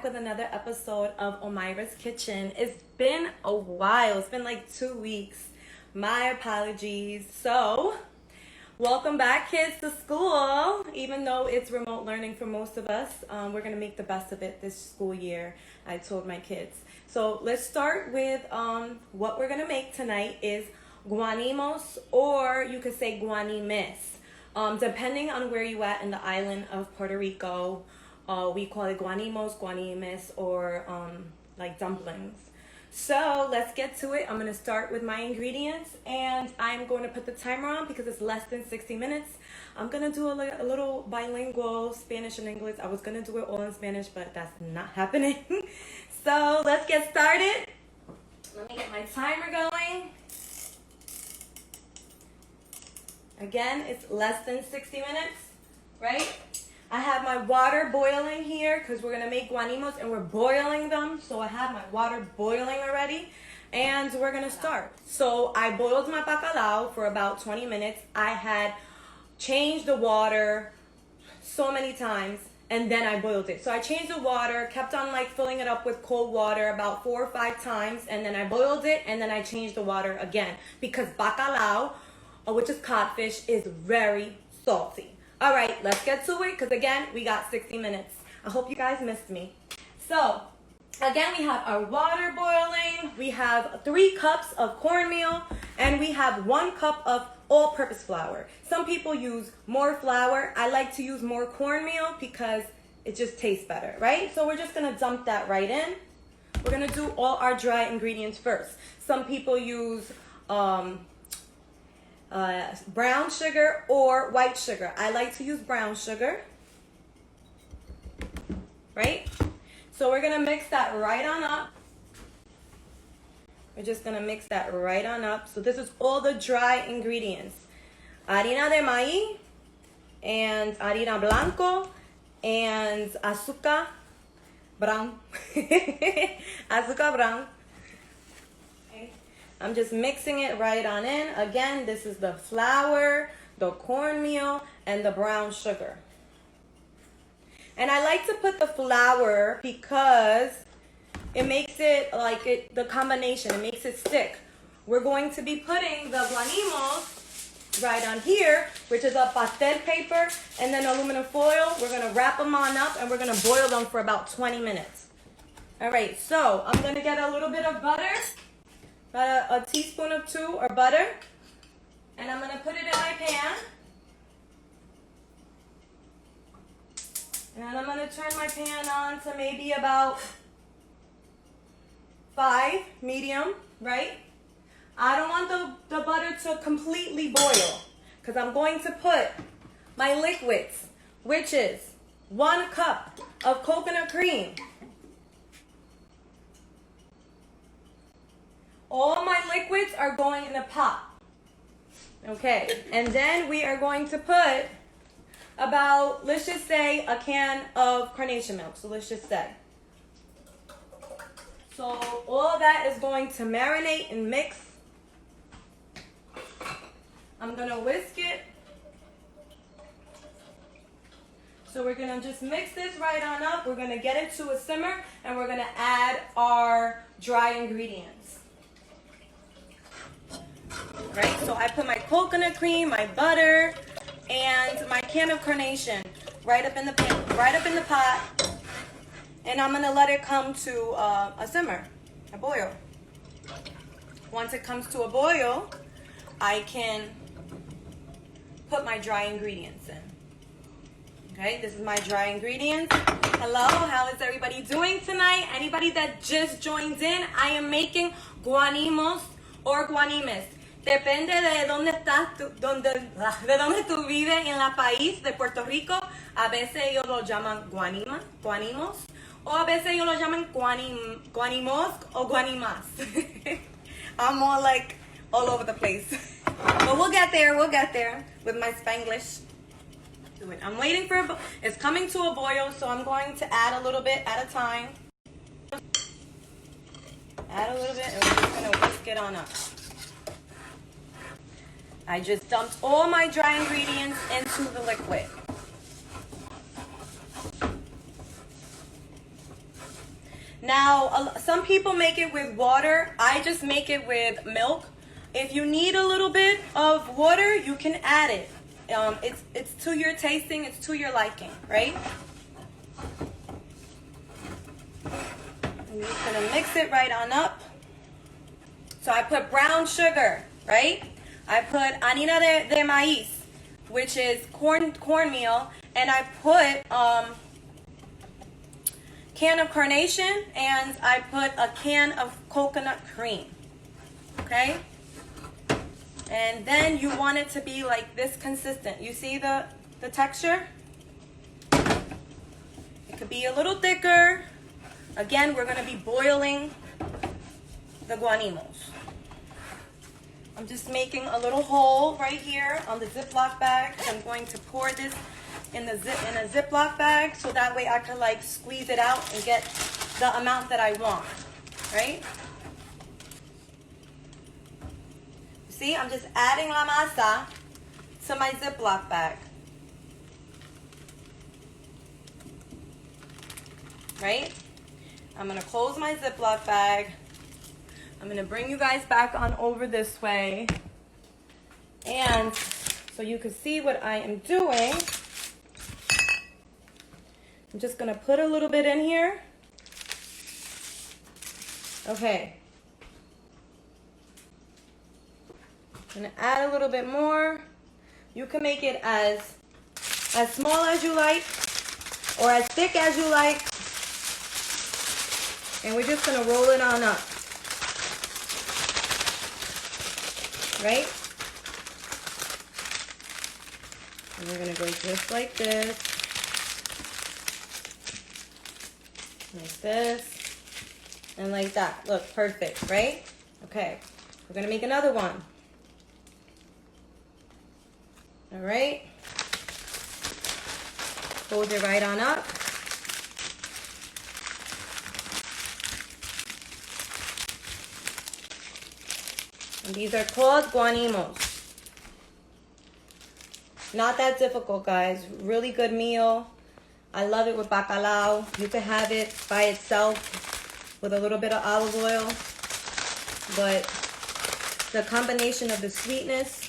with another episode of OMAIRA'S Kitchen. It's been a while. It's been like 2 weeks. My apologies. So, welcome back, kids, to school. Even though it's remote learning for most of us, we're going to make the best of it this school year, I told my kids. So, let's start with what we're going to make tonight is Guanimos, or you could say Guanimes. Depending on where you at in the island of Puerto Rico, we call it Guanimos, Guanimes, or like dumplings. So let's get to it. I'm going to start with my ingredients, and I'm going to put the timer on because it's less than 60 minutes. I'm going to do a little bilingual Spanish and English. I was going to do it all in Spanish, but that's not happening. So let's get started. Let me get my timer going. Again, it's less than 60 minutes, right? I have my water boiling here because we're going to make guanimos and we're boiling them. So I have my water boiling already and we're going to start. So I boiled my bacalao for about 20 minutes. I had changed the water so many times and then I boiled it. So I changed the water, kept on like filling it up with cold water about 4 or 5 times, and then I boiled it and then I changed the water again because bacalao, which is codfish, is very salty. All right, let's get to it because, again, we got 60 minutes. I hope you guys missed me. So, again, we have our water boiling. We have 3 cups of cornmeal, and we have 1 cup of all-purpose flour. Some people use more flour. I like to use more cornmeal because it just tastes better, right? So we're just going to dump that right in. We're going to do all our dry ingredients first. Some people use brown sugar or white sugar. I like to use brown sugar, right? So we're gonna mix that right on up. We're just gonna mix that right on up. So this is all the dry ingredients: harina de maíz and harina blanco and azúcar brown. Azúcar brown. I'm just mixing it right on in. Again, this is the flour, the cornmeal, and the brown sugar. And I like to put the flour because it makes it like the combination, it makes it stick. We're going to be putting the guanimos right on here, which is a pastel paper and then aluminum foil. We're going to wrap them on up and we're going to boil them for about 20 minutes. All right, so I'm going to get a little bit of butter. A teaspoon or 2 or butter, and I'm going to put it in my pan, and I'm going to turn my pan on to maybe about 5, medium, right? I don't want the butter to completely boil because I'm going to put my liquids, which is 1 cup of coconut cream. All my liquids are going in a pot. Okay, and then we are going to put about, let's just say, a can of carnation milk. So let's just say. So all that is going to marinate and mix. I'm going to whisk it. So we're going to just mix this right on up. We're going to get it to a simmer, and we're going to add our dry ingredients. Right, so I put my coconut cream, my butter, and my can of carnation right up in the pan, right up in the pot, and I'm gonna let it come to a simmer, a boil. Once it comes to a boil, I can put my dry ingredients in. Okay, this is my dry ingredients. Hello, how is everybody doing tonight? Anybody that just joined in, I am making guanimos or guanimes. Depende de dónde estás, de dónde tú vives en el país de Puerto Rico. A veces ellos lo llaman guanimos, o a veces ellos lo llaman guanimos o guanimas. I'm more like all over the place. But we'll get there with my Spanglish. Do it. I'm waiting for it's coming to a boil, so I'm going to add a little bit at a time. Add a little bit, and we're just going to whisk it on up. I just dumped all my dry ingredients into the liquid. Now, some people make it with water. I just make it with milk. If you need a little bit of water, you can add it. It's to your tasting, it's to your liking, right? I'm just gonna mix it right on up. So I put brown sugar, right? I put harina de maíz, which is cornmeal, and I put can of carnation, and I put a can of coconut cream, okay? And then you want it to be like this consistent. You see the texture? It could be a little thicker. Again, we're gonna be boiling the guanimos. I'm just making a little hole right here on the Ziploc bag. I'm going to pour this in a Ziploc bag so that way I can like squeeze it out and get the amount that I want, right? See, I'm just adding la masa to my Ziploc bag, right? I'm gonna close my Ziploc bag. I'm gonna bring you guys back on over this way, and so you can see what I am doing. I'm just gonna put a little bit in here. Okay. I'm gonna add a little bit more. You can make it as small as you like or as thick as you like. And we're just gonna roll it on up. Right? And we're gonna go just like this. Like this. And like that. Look, perfect, right? Okay. We're gonna make another one. All right. Fold it right on up. And these are called guanimos. Not that difficult, guys. Really good meal. I love it with bacalao. You can have it by itself with a little bit of olive oil. But the combination of the sweetness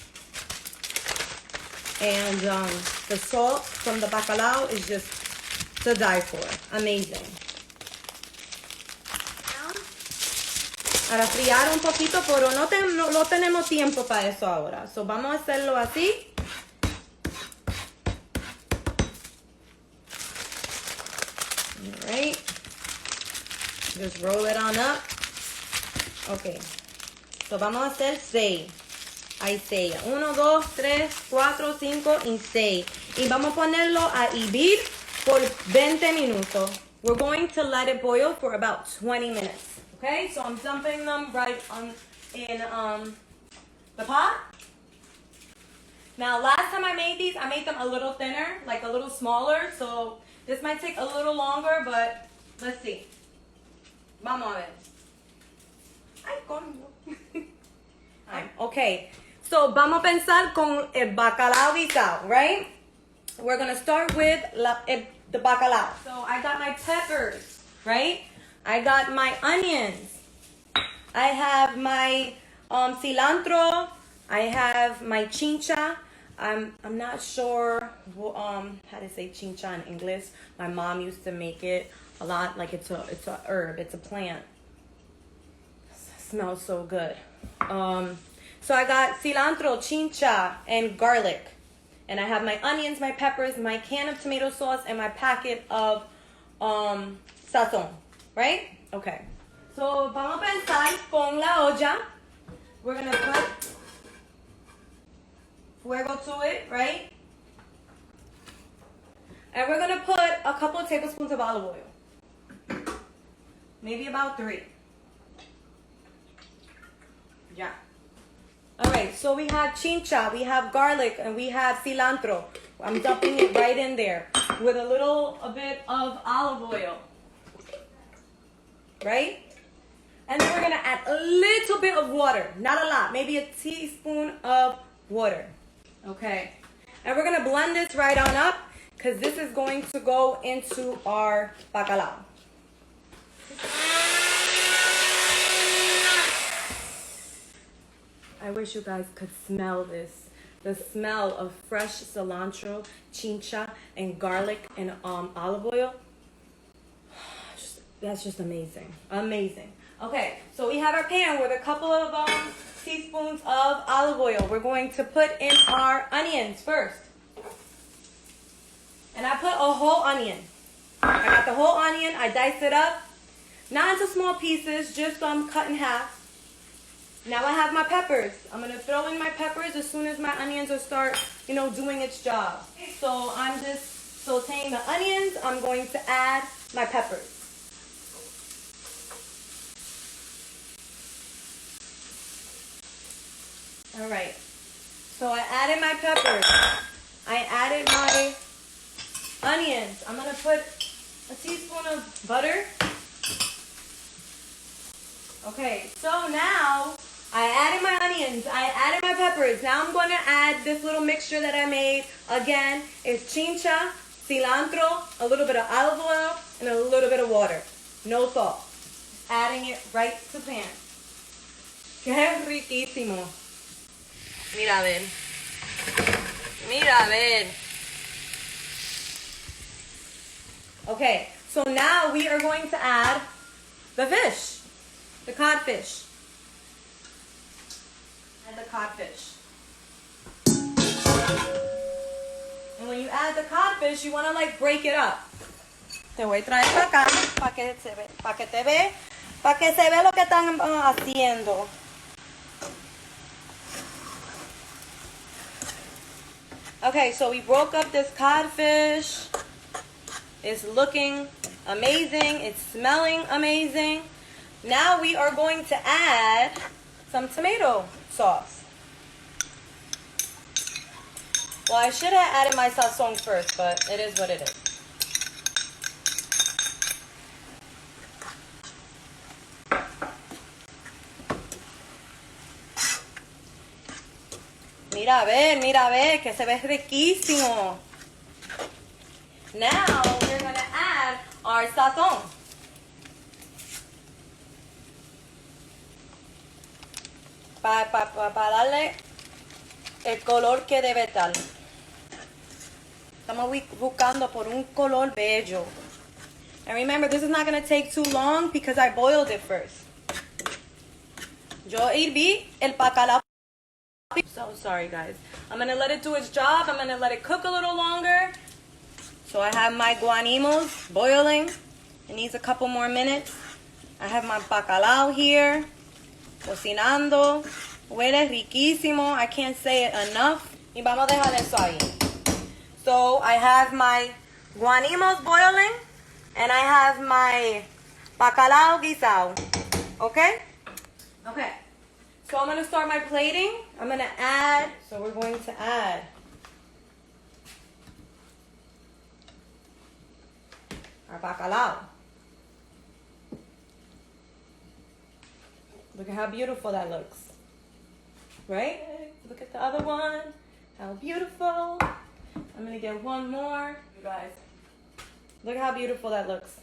and the salt from the bacalao is just to die for. Amazing. Para friar un poquito, pero no tenemos tiempo para eso ahora. So vamos a hacerlo así. All right. Just roll it on up. Okay. So vamos a hacer 6. Hay 6. 1, 2, 3, 4, 5 y 6. Y vamos a ponerlo a hervir por 20 minutos. We're going to let it boil for about 20 minutes. Okay, so I'm dumping them right in the pot. Now, last time I made these, I made them a little thinner, like a little smaller. So this might take a little longer, but let's see. Vamos a ver. Ay, coño. Okay, so vamos a pensar con el bacalao guisado, right? We're gonna start with the bacalao. So I got my peppers, right? I got my onions. I have my cilantro. I have my chincha. I'm not sure how to say chincha in English. My mom used to make it a lot. Like it's a herb. It's a plant. It smells so good. So I got cilantro, chincha, and garlic. And I have my onions, my peppers, my can of tomato sauce, and my packet of sazon. Right? Okay. So, vamos a pensar con la olla. We're going to put fuego to it, right? And we're going to put a couple of tablespoons of olive oil. Maybe about 3. Yeah. All right. So, we have chincha, we have garlic, and we have cilantro. I'm dumping it right in there with a bit of olive oil. Right? And then we're going to add a little bit of water. Not a lot. Maybe a teaspoon of water. Okay. And we're going to blend this right on up because this is going to go into our bacalao. I wish you guys could smell this. The smell of fresh cilantro, chincha, and garlic and olive oil. That's just amazing. Amazing. Okay, so we have our pan with a couple of teaspoons of olive oil. We're going to put in our onions first. And I put a whole onion. I got the whole onion. I diced it up. Not into small pieces, just cut in half. Now I have my peppers. I'm going to throw in my peppers as soon as my onions will start, doing its job. So I'm just sauteing the onions. I'm going to add my peppers. All right. So I added my peppers. I added my onions. I'm going to put a teaspoon of butter. Okay, so now I added my onions. I added my peppers. Now I'm going to add this little mixture that I made. Again, it's chincha, cilantro, a little bit of olive oil, and a little bit of water. No salt. Adding it right to pan. ¡Qué riquísimo! Mira a ver. Mira a ver. Okay, so now we are going to add the fish, the codfish. Add the codfish. And when you add the codfish, you want to break it up. Te voy a traer para acá para que se ve lo que están haciendo. Okay, so we broke up this codfish. It's looking amazing. It's smelling amazing. Now we are going to add some tomato sauce. Well, I should have added my sazon first, but it is what it is. Mira a ver, que se ve riquísimo. Now we're going to add our sazon. Para darle el color que debe estar. Estamos buscando por un color bello. And remember, this is not going to take too long because I boiled it first. Yo herví el bacalao. So sorry, guys. I'm going to let it do its job. I'm going to let it cook a little longer. So I have my guanimos boiling. It needs a couple more minutes. I have my bacalao here, cocinando. Huele riquísimo. I can't say it enough. Y vamos a dejar eso ahí. So I have my guanimos boiling, and I have my bacalao guisado. Okay? Okay. So I'm going to start my plating. I'm going to add, so we're going to add our bacalao. Look at how beautiful that looks. Right? Look at the other one. How beautiful. I'm going to get one more. You guys, look how beautiful that looks.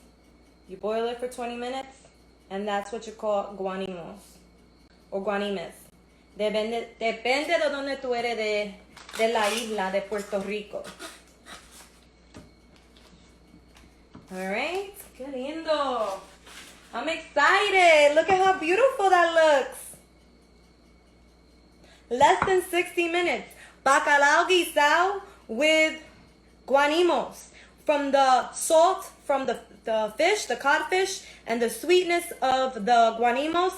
You boil it for 20 minutes, and that's what you call guanimos. O Guanimes. Depende de donde tú eres de la isla de Puerto Rico. Alright, qué lindo. I'm excited. Look at how beautiful that looks. Less than 60 minutes. Bacalao guisado with guanimos. From the salt from the fish, the codfish, and the sweetness of the guanimos,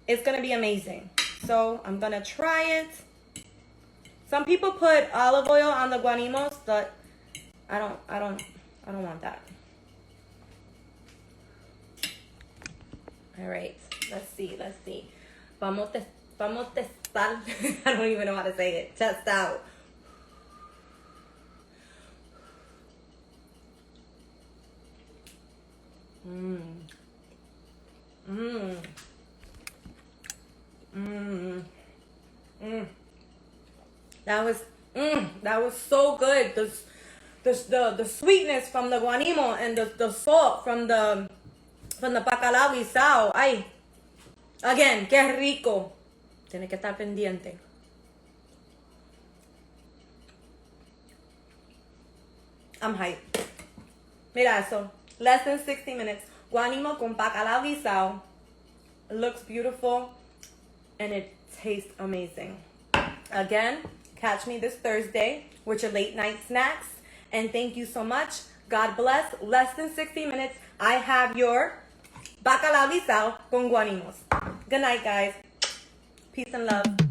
it's going to be amazing. So I'm going to try it. Some people put olive oil on the guanimos, but I don't want that. All right, let's see. Vamos testar. I don't even know how to say it. Test out. That was so good. The sweetness from the guanimo and the salt from the bacalao guisado. Ay, again, qué rico. Tiene que estar pendiente. I'm hyped. Mira eso. Less than 60 minutes. Guanimo con bacalao guisado. It looks beautiful. And it tastes amazing. Again, catch me this Thursday with your late night snacks. And thank you so much. God bless. Less than 60 minutes. I have your bacalao guisado con guanimos. Good night, guys. Peace and love.